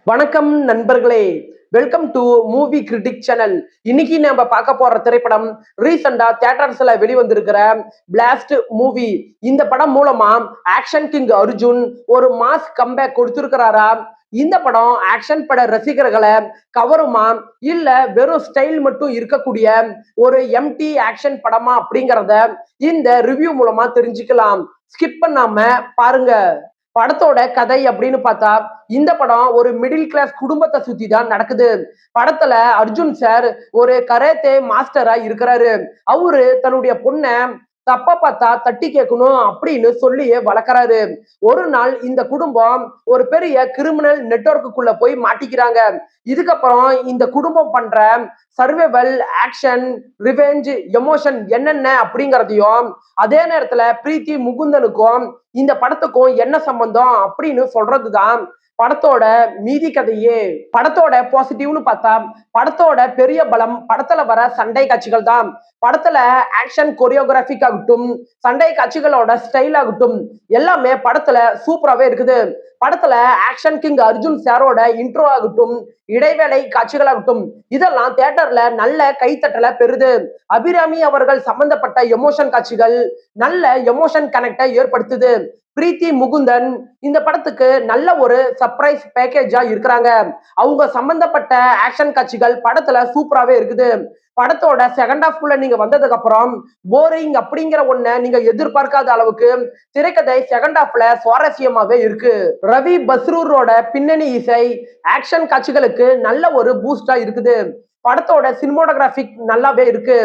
வணக்கம் நண்பர்களே, welcome to movie critic channel. இன்னைக்கு நம்ம பார்க்க போற திரைப்படம் ரீசெண்டா தியேட்டர்ஸ்ல வெளிவந்திருக்கிற பிளாஸ்ட் மூவி. இந்த படம் மூலமா ஆக்ஷன் கிங் அர்ஜுன் ஒரு மாஸ் கம்பேக் கொடுத்திருக்கிறாரா? இந்த படம் ஆக்ஷன் பட ரசிகர்களை கவருமா, இல்ல வெறும் ஸ்டைல் மட்டும் இருக்கக்கூடிய ஒரு எம்டி ஆக்ஷன் படமா அப்படிங்கறத இந்த ரிவ்யூ மூலமா தெரிஞ்சுக்கலாம். ஸ்கிப் பண்ணாம பாருங்க. படத்தோட கதை அப்படின்னு பார்த்தா, இந்த படம் ஒரு மிடில் கிளாஸ் குடும்பத்தை சுத்தி தான் நடக்குது. படத்துல அர்ஜுன் சார் ஒரு கராத்தே மாஸ்டரா இருக்கிறாரு. அவரு தன்னுடைய பொண்ண தப்பா பார்த்தா தட்டி கேட்கணும் அப்படின்னு சொல்லி வளர்க்கறாரு. ஒரு நாள் இந்த குடும்பம் ஒரு பெரிய கிரிமினல் நெட்வொர்க்குள்ள போய் மாட்டிக்கிறாங்க. இதுக்கப்புறம் இந்த குடும்பம் பண்ற சர்வைவல், ஆக்ஷன், ரிவெஞ்ச், எமோஷன் என்னென்ன அப்படிங்கறதையும், அதே நேரத்துல பிரீத்தி முகுந்தனுக்கும் இந்த படத்துக்கும் என்ன சம்பந்தம் அப்படின்னு சொல்றதுதான் படத்தோட மீதி கதையே. படத்தோட பாசிட்டிவ்னு பார்த்தா, படத்தோட பெரிய பலம் படத்துல வர சண்டை காட்சிகள் தான். படத்துல ஆக்ஷன் கொரியோகிராபிக் ஆகட்டும், சண்டை காட்சிகளோட ஸ்டைல் ஆகட்டும், எல்லாமே படத்துல சூப்பராகவே இருக்குது. படத்துல ஆக்ஷன் கிங் அர்ஜுன் சாரோட இன்ட்ரோ ஆகட்டும், இடைவேளை காட்சிகளாகட்டும், இதெல்லாம் தியேட்டர்ல நல்ல கைத்தட்டல பெறுது. அபிராமி அவர்கள் சம்பந்தப்பட்ட எமோஷன் காட்சிகள் நல்ல எமோஷன் கனெக்டை ஏற்படுத்துது. பிரீத்தி முகுந்தன் இந்த படத்துக்கு நல்ல ஒரு சர்ப்ரைஸ் பேக்கேஜா இருக்கிறாங்க. அவங்க சம்பந்தப்பட்ட ஆக்ஷன் காட்சிகள் படத்துல சூப்பராகவே இருக்குது. படத்தோட செகண்ட் ஹாஃப்குள்ள நீங்க வந்ததுக்கு அப்புறம் போரிங் அப்படிங்கிற ஒண்ண நீங்க எதிர்பார்க்காத அளவுக்கு திரைக்கதை செகண்ட் ஹாஃப்ல சுவாரஸ்யமாவே இருக்கு. ரவி பஸ்ரூரோட பின்னணி இசை ஆக்ஷன் காட்சிகளுக்கு நல்ல ஒரு பூஸ்டா இருக்குது. படத்தோட சினிமோட்டோகிராபிக் நல்லாவே இருக்கு.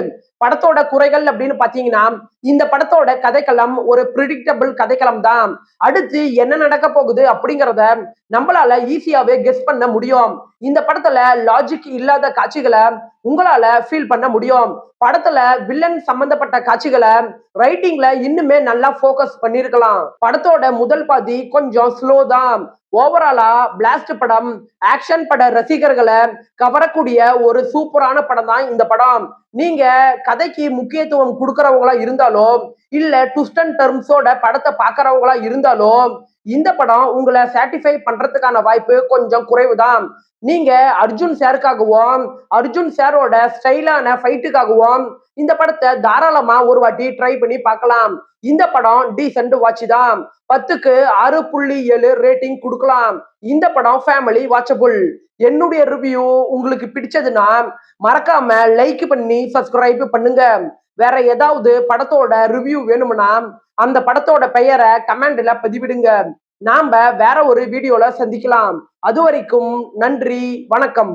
படத்தோட குறைகள் அப்படின்னு பாத்தீங்கன்னா, இந்த படத்தோட கதைக்களம் ஒரு ப்ரிடிக்டபிள் கதைக்களம் தான். அடுத்து என்ன நடக்க போகுது அப்படிங்கிறத நம்மளால ஈஸியாவே கெஸ் பண்ண முடியும். இந்த படத்துல லாஜிக் இல்லாத காட்சிகளை உங்களால ஃபீல் பண்ண முடியும். படத்துல வில்லன் சம்பந்தப்பட்ட காட்சிகளை ரைட்டிங்ல இன்னுமே நல்லா போக்கஸ் பண்ணிருக்கலாம். படத்தோட முதல் பாதி கொஞ்சம் ஸ்லோ தான். ஓவராலா பிளாஸ்ட் படம் ஆக்ஷன் பட ரசிகர்களை கவரக்கூடிய ஒரு சூப்பரான படம் தான் இந்த படம். நீங்க கதைக்கு முக்கியத்துவம் கொடுக்கறவங்களா இருந்தாலும், இல்ல ட்விஸ்ட் அண்ட் டர்ம்ஸோட படத்தை பாக்குறவங்களா இருந்தாலும், இந்த படம் உங்களை சாட்டிஸ்ஃபை பண்றதுக்கான வாய்ப்பு கொஞ்சம் குறைவுதான். நீங்க அர்ஜுன் சாருக்காகவும், அர்ஜுன் சாரோட ஸ்டைலான ஃபைட்டுக்காகவும் இந்த படத்தை தாராளமா ஒரு வாட்டி ட்ரை பண்ணி பார்க்கலாம். இந்த படம் டீசென்ட் வாட்ச் தான். 10க்கு 6.7 ரேட்டிங் கொடுக்கலாம். இந்த படம் ஃபேமிலி வாட்சபிள். என்னுடைய ரிவ்யூ உங்களுக்கு பிடிச்சதுன்னா மறக்காம லைக் பண்ணி சப்ஸ்கிரைப் பண்ணுங்க. வேற ஏதாவது படத்தோட ரிவ்யூ வேணும்னா அந்த படத்தோட பெயரை கமெண்ட்ல பதிவிடுங்க. நாம வேற ஒரு வீடியோல சந்திக்கலாம். அது வரைக்கும் நன்றி, வணக்கம்.